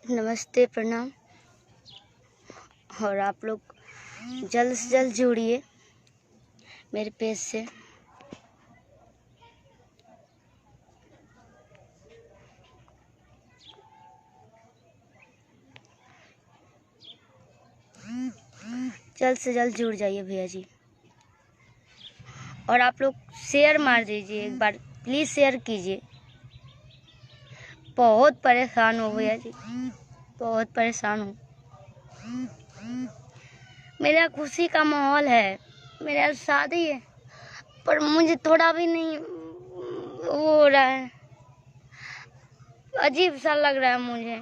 नमस्ते, प्रणाम। और आप लोग जल्द से जल्द जुड़िए मेरे पेज से। जल्द से जल्द जुड़ जाइए भैया जी। और आप लोग शेयर मार दीजिए, एक बार प्लीज़ शेयर कीजिए। बहुत परेशान हो भैया जी, बहुत परेशान हूँ। मेरा खुशी का माहौल है, मेरा शादी है, पर मुझे थोड़ा भी नहीं वो हो रहा है, अजीब सा लग रहा है मुझे।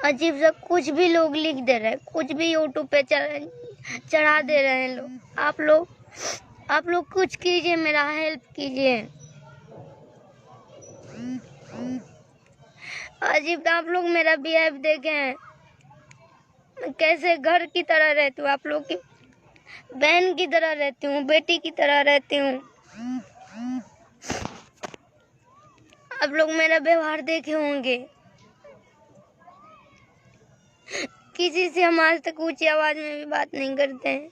अजीब सा कुछ भी लोग लिख दे रहे हैं, कुछ भी यूट्यूब पे चढ़ा दे रहे हैं लोग। आप लोग कुछ कीजिए, मेरा हेल्प कीजिए। अजीब, आप लोग मेरा बिहेव देखें, मैं कैसे घर की तरह रहती हूँ, आप लोग की बहन की तरह रहती हूँ, बेटी की तरह रहती हूँ। आप लोग मेरा व्यवहार देखे होंगे। किसी से हम आज तक ऊंची आवाज में भी बात नहीं करते हैं।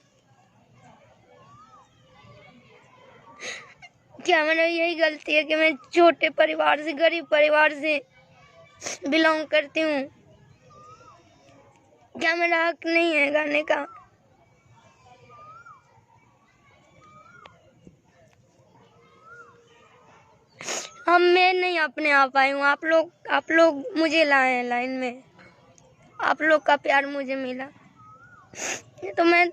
क्या मेरा यही गलती है कि मैं छोटे परिवार से, गरीब परिवार से बिलोंग करती हूँ? क्या मेरा हक नहीं है गाने का? मैं नहीं अपने आप आई हूँ, आप लोग मुझे लाए हैं लाइन में। आप लोग का प्यार मुझे मिला। ये तो मैं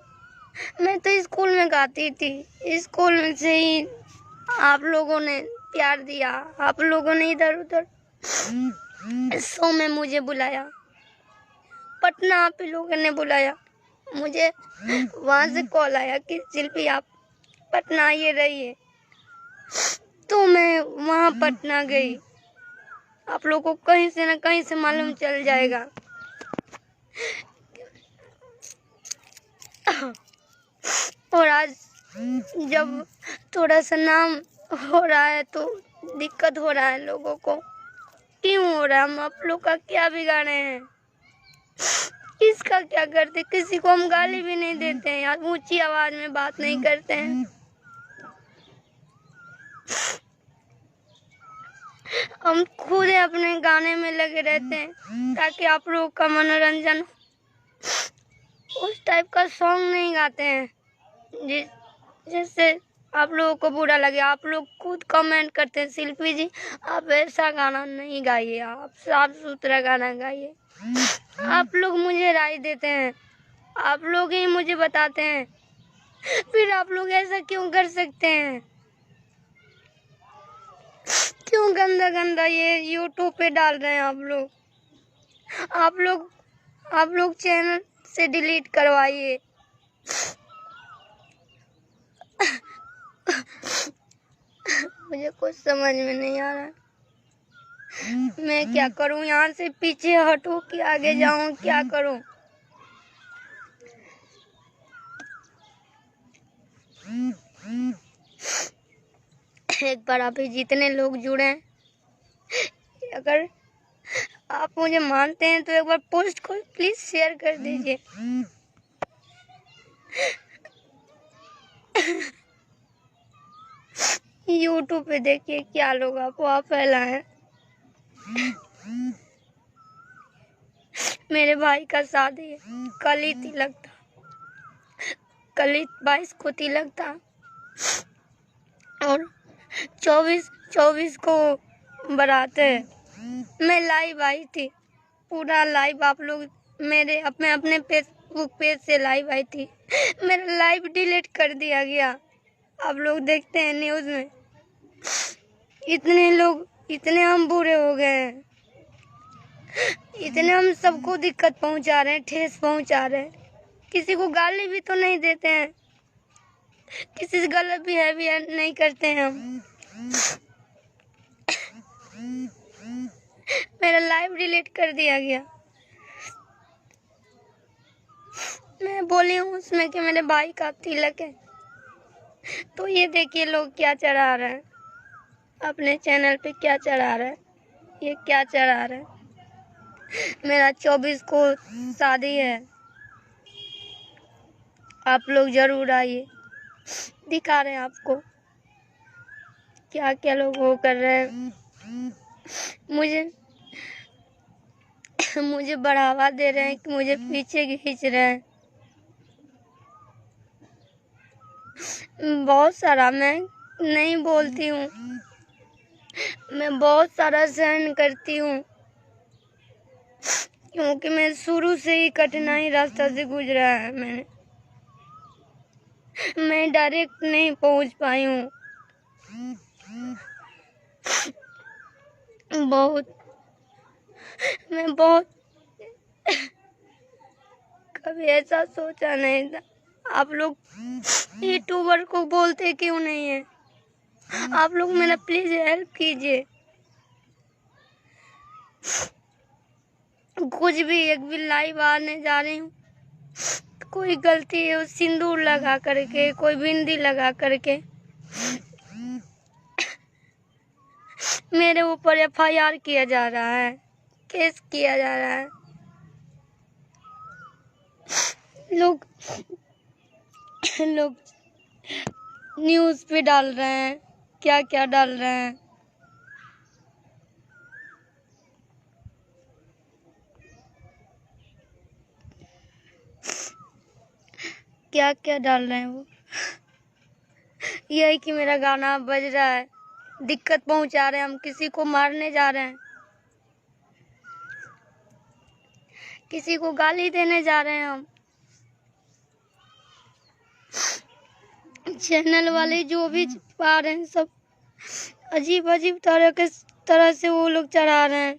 तो स्कूल में गाती थी, स्कूल में से ही आप लोगों ने प्यार दिया। आप लोगों ने इधर उधर शो में मुझे बुलाया, पटना आप लोगों ने बुलाया मुझे। वहां से कॉल आया कि शिल्पी आप पटना आइए रहिए, तो मैं वहां पटना गई। आप लोगों को कहीं से न कहीं से मालूम चल जाएगा। और आज जब थोड़ा सा नाम हो रहा है तो दिक्कत हो रहा है लोगों को। क्यों हो रहा है? हम आप लोग का क्या बिगाड़े हैं? किसका क्या करते? किसी को हम गाली भी नहीं देते हैं यार, ऊंची आवाज में बात नहीं करते हैं। हम खुद अपने गाने में लगे रहते हैं ताकि आप लोगों का मनोरंजन। उस टाइप का सॉन्ग नहीं गाते हैं जिससे आप लोगों को बुरा लगे। आप लोग खुद कमेंट करते हैं, शिल्पी जी आप ऐसा गाना नहीं गाइए, आप साफ सुथरा गाना गाइए। आप लोग मुझे राय देते हैं, आप लोग ही मुझे बताते हैं, फिर आप लोग ऐसा क्यों कर सकते हैं? क्यों गंदा गंदा ये यूट्यूब पे डाल रहे हैं आप लोग चैनल से डिलीट करवाइए। मुझे कुछ समझ में नहीं आ रहा, मैं क्या करूं? यहाँ से पीछे हटूं कि आगे जाऊं? क्या करूं? एक बार आप ही जितने लोग जुड़े हैं, अगर आप मुझे मानते हैं तो एक बार पोस्ट को प्लीज शेयर कर दीजिए। यूट्यूब पे देखिए क्या लोग अफवाह फैलाएं। मेरे भाई का शादी है, कल ही तिलक था, कल ही 22 को तिलक था और 24 को बारात है। मैं लाइव आई थी, पूरा लाइव। आप लोग मैं अपने फेसबुक पेज से लाइव आई थी, मेरा लाइव डिलीट कर दिया गया। आप लोग देखते हैं न्यूज़ में, इतने हम बुरे हो गए हैं, इतने हम सबको दिक्कत पहुंचा रहे हैं, ठेस पहुंचा रहे हैं। किसी को गाली भी तो नहीं देते हैं, किसी से गलत बिहेवियर नहीं करते हैं हम। मेरा लाइव डिलीट कर दिया गया। मैं बोली हूँ उसमें कि मेरे भाई का तिलक है, तो ये देखिए लोग क्या चढ़ा रहे हैं। अपने चैनल पे क्या चढ़ा रहा है, ये क्या चढ़ा रहा है। मेरा 24 को शादी है, आप लोग जरूर आइए, दिखा रहे हैं आपको क्या क्या लोग वो कर रहे हैं। मुझे बढ़ावा दे रहे हैं कि मुझे पीछे खींच रहे हैं। बहुत सारा मैं नहीं बोलती हूँ, मैं बहुत सारा सहन करती हूँ, क्योंकि मैं शुरू से ही कठिनाई रास्ता से गुजरा है। मैं डायरेक्ट नहीं पहुँच पाई हूँ। मैं बहुत कभी ऐसा सोचा नहीं था। आप लोग यूट्यूबर को बोलते क्यों नहीं है? आप लोग मेरा प्लीज हेल्प कीजिए। कुछ भी एक भी लाइव आने जा रही हूँ, कोई गलती है सिंदूर लगा करके, कोई बिंदी लगा करके मेरे ऊपर FIR किया जा रहा है, केस किया जा रहा है। लोग न्यूज़ पे डाल रहे हैं, क्या क्या डाल रहे हैं। क्या क्या डाल रहे हैं वो। यही कि मेरा गाना बज रहा है, दिक्कत पहुंचा रहे हैं, हम किसी को मारने जा रहे हैं, किसी को गाली देने जा रहे हैं। हम चैनल वाले जो भी पा रहे हैं सब अजीब अजीब तरह से वो लोग चढ़ा रहे हैं।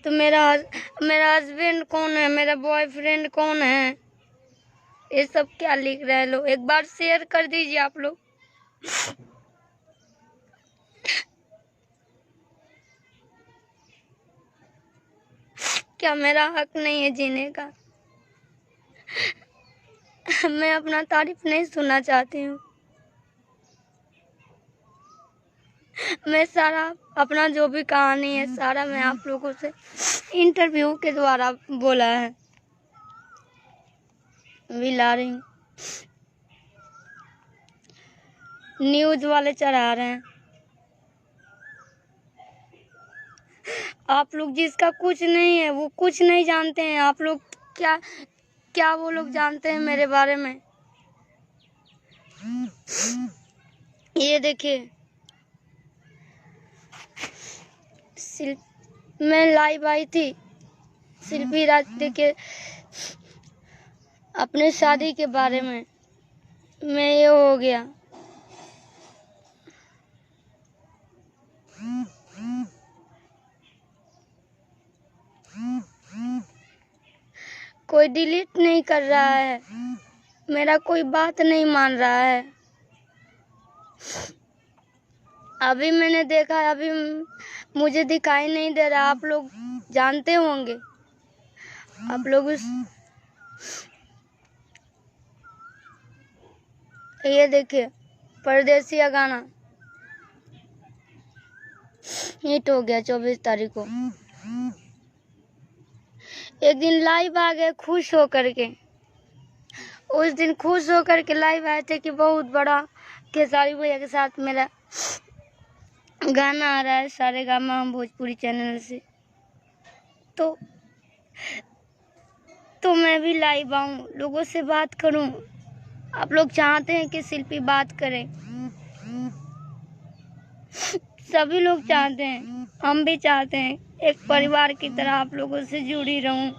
तो मेरा हस्बैंड कौन है, मेरा बॉयफ्रेंड कौन है, ये सब क्या लिख रहे हैं लोग। एक बार शेयर कर दीजिए आप लोग। क्या मेरा हक नहीं है जीने का? मैं अपना तारीफ नहीं सुनना चाहती हूँ। मैं सारा अपना जो भी कहानी है सारा मैं आप लोगों से इंटरव्यू के द्वारा बोला है, भी ला रही हूँ। न्यूज़ वाले चढ़ा रहे हैं। आप लोग जिसका कुछ नहीं है वो कुछ नहीं जानते हैं। आप लोग क्या क्या वो लोग जानते हैं मेरे बारे में। ये देखिए, मैं लाइव आई थी शिल्पी राज के अपने शादी के बारे में। मैं ये हो गया। कोई डिलीट नहीं कर रहा है, मेरा कोई बात नहीं मान रहा है। अभी मैंने देखा, अभी मुझे दिखाई नहीं दे रहा। आप लोग जानते होंगे, आप लोग ये देखिए परदेसिया गाना हिट हो गया 24 तारीख को। एक दिन लाइव आ गए खुश होकर के। उस दिन खुश होकर के लाइव आए थे कि बहुत बड़ा खेसारी भैया के साथ मेरा गाना आ रहा है सारेगामा भोजपुरी चैनल से। तो मैं भी लाइव आऊं, लोगों से बात करूं। आप लोग चाहते हैं कि शिल्पी बात करे, सभी लोग चाहते हैं, हम भी चाहते हैं एक परिवार की तरह आप लोगों से जुड़ी रहूं।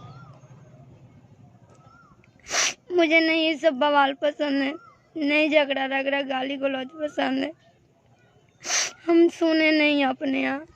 मुझे नहीं ये सब बवाल पसंद है, नहीं झगड़ा रगड़ा गाली गलौज पसंद है। हम सुने नहीं अपने यहाँ।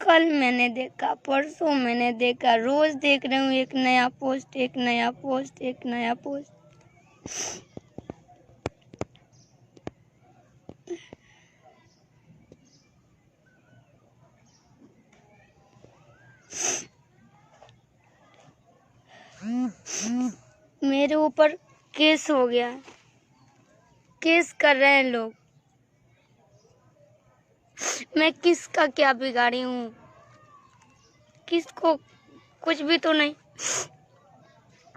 कल मैंने देखा, परसों मैंने देखा, रोज देख रही हूँ एक नया पोस्ट, एक नया पोस्ट, एक नया पोस्ट। मेरे ऊपर केस हो गया है, केस कर रहे हैं लोग। मैं किसका क्या बिगाड़ी हूँ? किसको कुछ भी तो नहीं,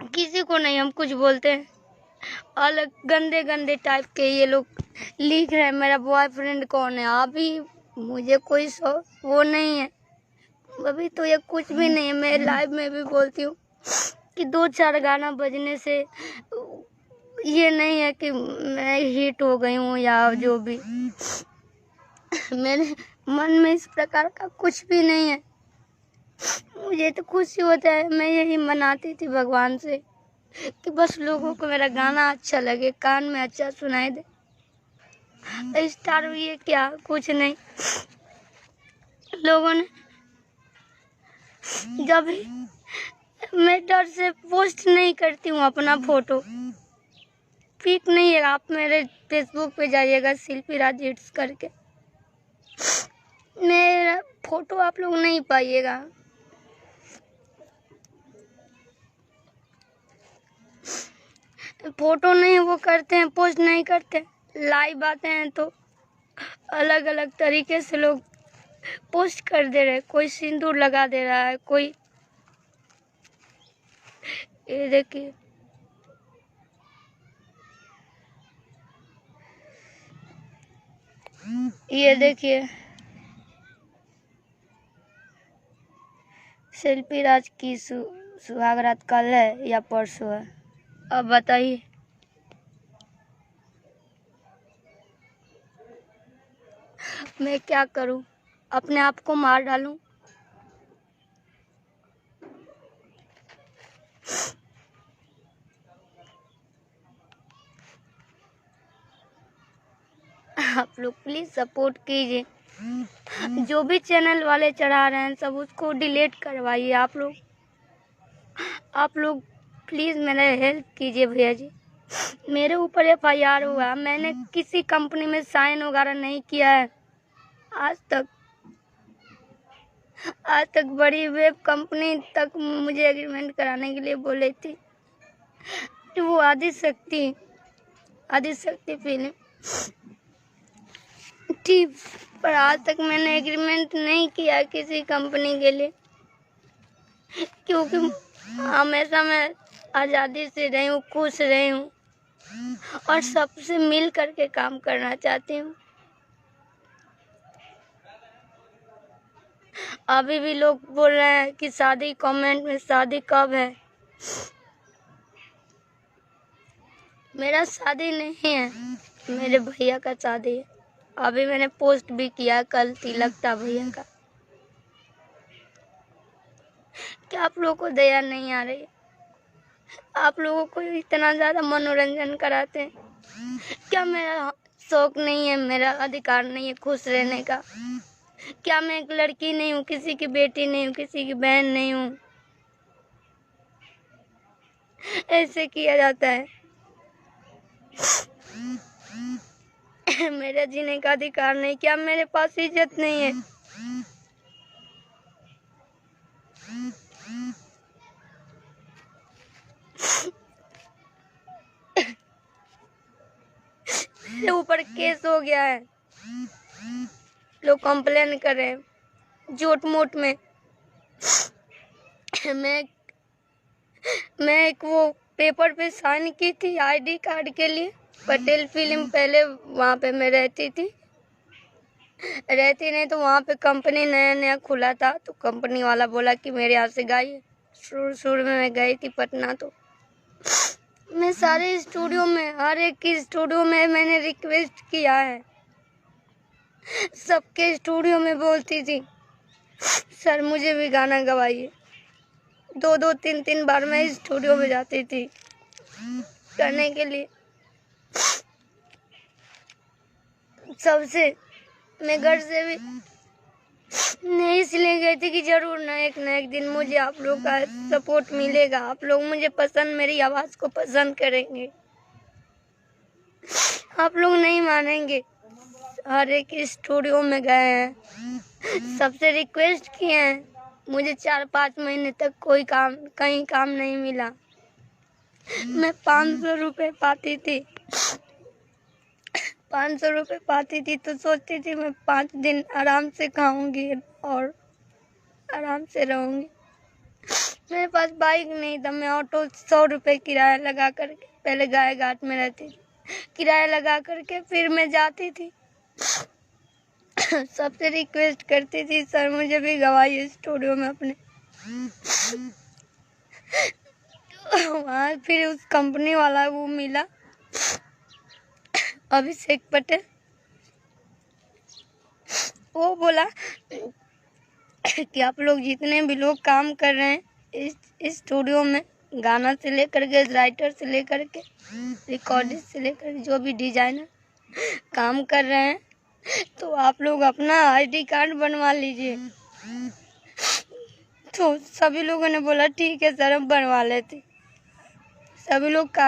किसी को नहीं हम कुछ बोलते हैं। अलग गंदे गंदे टाइप के ये लोग लिख रहे हैं मेरा बॉयफ्रेंड कौन है। अभी मुझे कोई वो नहीं है, अभी तो ये कुछ भी नहीं है। मैं लाइव में भी बोलती हूँ कि 2-4 गाना बजने से ये नहीं है कि मैं हिट हो गई हूँ या जो भी। मेरे मन में इस प्रकार का कुछ भी नहीं है। मुझे तो खुशी होता है, मैं यही मनाती थी भगवान से कि बस लोगों को मेरा गाना अच्छा लगे, कान में अच्छा सुनाई दे। स्टार हुई है क्या? कुछ नहीं। लोगों ने जब मैं डर से पोस्ट नहीं करती हूँ अपना फोटो, पिक नहीं है। आप मेरे फेसबुक पे जाइएगा शिल्पी राज हिट्स करके, मेरा फोटो आप लोग नहीं पाइएगा। फोटो नहीं वो करते हैं, पोस्ट नहीं करते। लाइव आते हैं तो अलग अलग तरीके से लोग पोस्ट कर दे रहे। कोई सिंदूर लगा दे रहा है, कोई ये देखिए, ये देखिए शिल्पी राज की सुहागरात कल है या परसों है? अब बताइए। मैं क्या करूं? अपने आप को मार डालूं? आप लोग प्लीज सपोर्ट कीजिए। जो भी चैनल वाले चढ़ा रहे हैं सब उसको डिलीट करवाइए। आप लोग प्लीज मेरा हेल्प कीजिए भैया जी। मेरे ऊपर FIR हुआ, मैंने किसी कंपनी में साइन वगैरह नहीं किया है आज तक। बड़ी वेब कंपनी तक मुझे एग्रीमेंट कराने के लिए बोले थी, वो आदिशक्ति फिल्म ठीक, पर आज तक मैंने एग्रीमेंट नहीं किया किसी कंपनी के लिए, क्योंकि हमेशा मैं आज़ादी से रही हूँ, खुश रही हूँ और सबसे मिल करके काम करना चाहती हूँ। अभी भी लोग बोल रहे हैं कि शादी, कमेंट में शादी कब है? मेरा शादी नहीं है, मेरे भैया का शादी है। अभी मैंने पोस्ट भी किया, कल तिलक था भैया का। क्या आप लोगों को दया नहीं आ रही? आप लोगों को इतना ज़्यादा मनोरंजन कराते हैं, क्या मेरा शौक नहीं है, मेरा अधिकार नहीं है खुश रहने का? क्या मैं एक लड़की नहीं हूँ, किसी की बेटी नहीं हूँ, किसी की बहन नहीं हूँ? ऐसे किया जाता है। मेरा जीने का अधिकार नहीं? क्या मेरे पास इज्जत नहीं है? मेरे ऊपर केस हो गया है, लोग कंप्लेन कर रहे हैं झूठ मूठ में। मैं एक वो पेपर पे साइन की थी ID कार्ड के लिए, पटेल फिल्म पहले वहाँ पे मैं रहती नहीं तो वहाँ पे कंपनी नया खुला था, तो कंपनी वाला बोला कि मेरे यहाँ से गाइए। शुरू में मैं गई थी पटना, तो मैं सारे स्टूडियो में, हर एक की स्टूडियो में मैंने रिक्वेस्ट किया है। सबके स्टूडियो में बोलती थी सर मुझे भी गाना गवाइए। 2-2, 3-3 बार मैं स्टूडियो में जाती थी करने के लिए। सबसे मैं घर से भी मैं इसलिए गई थी कि जरूर ना एक दिन मुझे आप लोग का सपोर्ट मिलेगा, आप लोग मुझे पसंद, मेरी आवाज़ को पसंद करेंगे। आप लोग नहीं मानेंगे, हर एक स्टूडियो में गए हैं, सबसे रिक्वेस्ट किए हैं, मुझे 4-5 महीने तक कोई काम, कहीं काम नहीं मिला। मैं 500 रुपये पाती थी, 500 रुपये पाती थी तो सोचती थी मैं 5 दिन आराम से खाऊंगी और आराम से रहूंगी। मेरे पास बाइक नहीं था, मैं ऑटो 100 रुपये किराया लगा करके, पहले गाय घाट में रहती थी, किराया लगा करके फिर मैं जाती थी। सबसे रिक्वेस्ट करती थी, सर मुझे भी गवाइए स्टूडियो में अपने। वहाँ फिर उस कंपनी वाला वो मिला, अभिषेक पटेल, वो बोला कि आप लोग जितने भी लोग काम कर रहे हैं इस स्टूडियो में, गाना से लेकर के, राइटर से लेकर के, रिकॉर्डिस्ट से लेकर जो भी डिजाइनर काम कर रहे हैं, तो आप लोग अपना आईडी कार्ड बनवा लीजिए। तो सभी लोगों ने बोला ठीक है सर, हम बनवा लेते। सभी लोग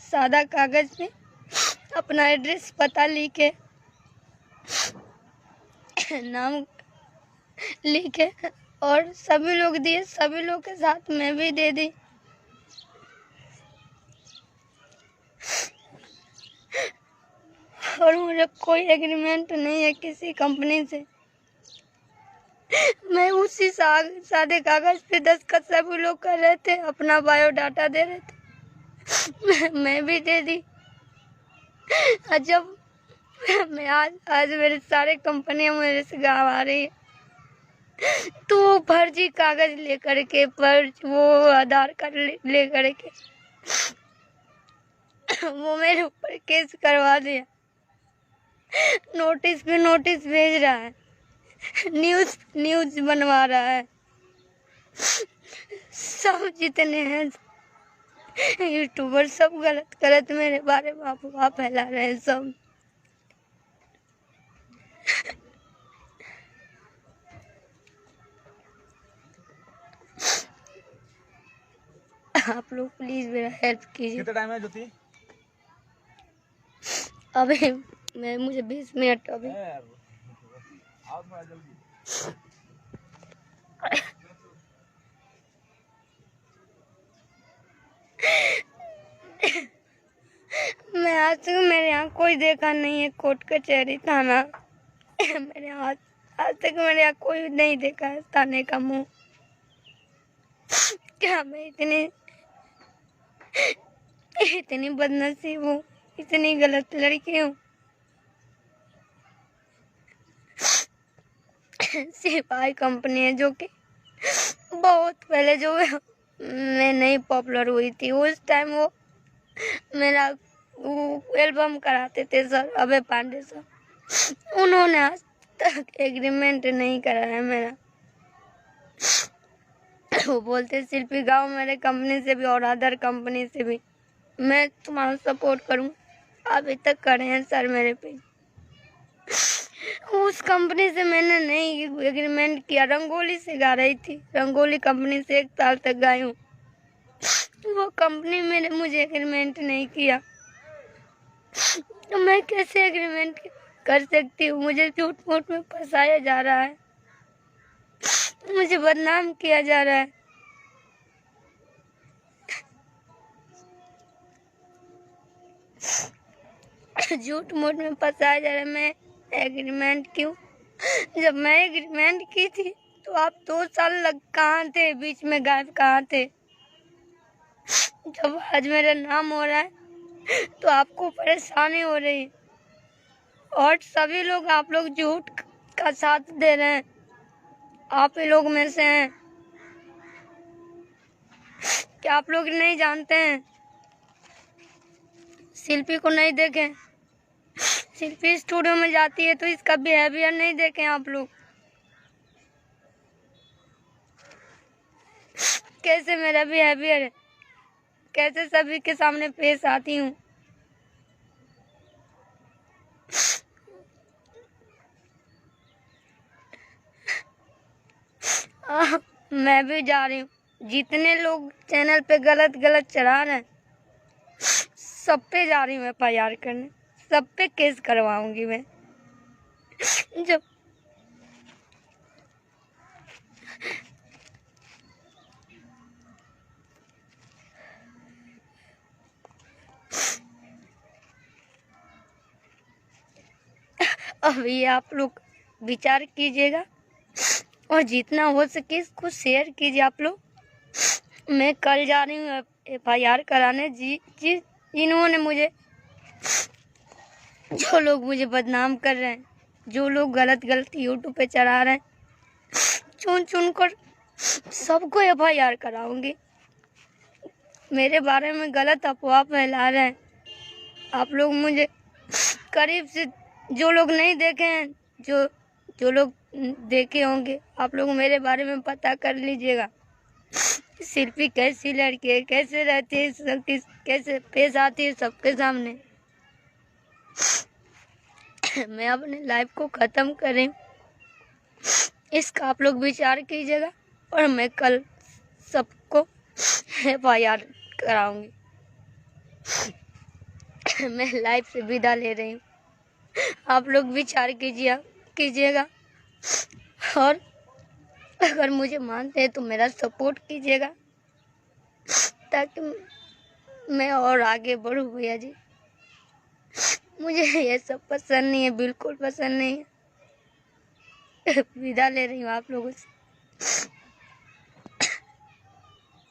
सादा कागज पे अपना एड्रेस पता लिखे, नाम लिखे और सभी लोग दिए, सभी लोग के साथ मैं भी दे दी। और मुझे कोई एग्रीमेंट नहीं है किसी कंपनी से। मैं उसी सादे कागज पे दस्तखत सभी लोग कर रहे थे, अपना बायोडाटा दे रहे थे, मैं भी दे दी। जब मैं आज मेरे सारे कंपनियां मेरे से गवा रही है, तो वो फर्जी कागज लेकर के, वो आधार कार्ड लेकर के वो मेरे ऊपर केस करवा दिया, नोटिस पे नोटिस भेज रहा है, न्यूज बनवा रहा है। सब जितने हैं यूट्यूबर सब गलत मेरे बारे में अफवाह फैला रहे हैं सब। आप लोग प्लीज मेरा हेल्प कीजिए। कितना टाइम है ज्योति? अभी मुझे 20 मिनट अभी। आओ थोड़ा जल्दी। मैं आज तक मेरे यहाँ कोई देखा नहीं है, कोर्ट कचहरी थाना मेरे आज तक मेरे यहाँ कोई नहीं देखा है थाने का मुंह। क्या मैं इतनी बदनसीब हूँ, इतनी गलत लड़की हूँ। सिपाही कंपनी है जो कि बहुत पहले जो मैं नहीं पॉपुलर हुई थी, उस टाइम वो मेरा एल्बम कराते थे सर अभय पांडे सर, उन्होंने आज तक एग्रीमेंट नहीं करा है मेरा। वो बोलते शिल्पी गाँव मेरे कंपनी से भी और अदर कंपनी से भी मैं तुम्हारा सपोर्ट करूँ, अभी तक करे हैं सर मेरे पे। उस कंपनी से मैंने नहीं एग्रीमेंट किया, रंगोली से गा रही थी, रंगोली कंपनी से 1 साल तक गाई हूँ। वो कंपनी मैंने मुझे एग्रीमेंट नहीं किया, तो मैं कैसे एग्रीमेंट कर सकती हूँ? मुझे झूठ मूठ में फंसाया जा रहा है, मुझे बदनाम किया जा रहा है। झूठ मूठ में फंसाया जा रहा है। मैं एग्रीमेंट क्यों? जब मैं एग्रीमेंट की थी तो आप 2 साल कहाँ थे? बीच में गायब कहाँ थे? जब आज मेरा नाम हो रहा है तो आपको परेशानी हो रही है, और सभी लोग आप लोग झूठ का साथ दे रहे हैं, आप ही लोग में से हैं। क्या आप लोग नहीं जानते हैं? शिल्पी को नहीं देखें? शिल्पी स्टूडियो में जाती है तो इसका बिहेवियर नहीं देखें आप लोग? कैसे मेरा बिहेवियर है, कैसे सभी के सामने पेश आती हूँ। मैं भी जा रही हूँ। जितने लोग चैनल पे गलत गलत चढ़ा रहे हैं सब पे जा रही हूँ FIR करने, सब पे केस करवाऊंगी मैं। जब अभी आप लोग विचार कीजिएगा और जितना हो सके इसको शेयर कीजिए आप लोग। मैं कल जा रही हूँ FIR कराने। जिन्होंने मुझे, जो लोग मुझे बदनाम कर रहे हैं, जो लोग गलत गलत यूट्यूब पे चढ़ा रहे हैं, चुन चुन कर सबको FIR कराऊंगी। मेरे बारे में गलत अफवाह फैला रहे हैं। आप लोग मुझे करीब से, जो लोग नहीं देखे हैं, जो लोग देखे होंगे, आप लोग मेरे बारे में पता कर लीजिएगा। शिल्पी कैसी लड़की है, कैसे रहती है, सबकी कैसे पेश आती है सबके सामने। मैं अपने लाइफ को ख़त्म कर रही हूँ, इसका आप लोग विचार कीजिएगा और मैं कल सबको FIR कराऊंगी। मैं लाइफ से विदा ले रही हूँ। आप लोग विचार कीजिएगा और अगर मुझे मानते हैं तो मेरा सपोर्ट कीजिएगा ताकि मैं और आगे बढ़ूँ। भैया जी, मुझे ये सब पसंद नहीं है, बिल्कुल पसंद नहीं है। विदा ले रही हूँ आप लोगों से।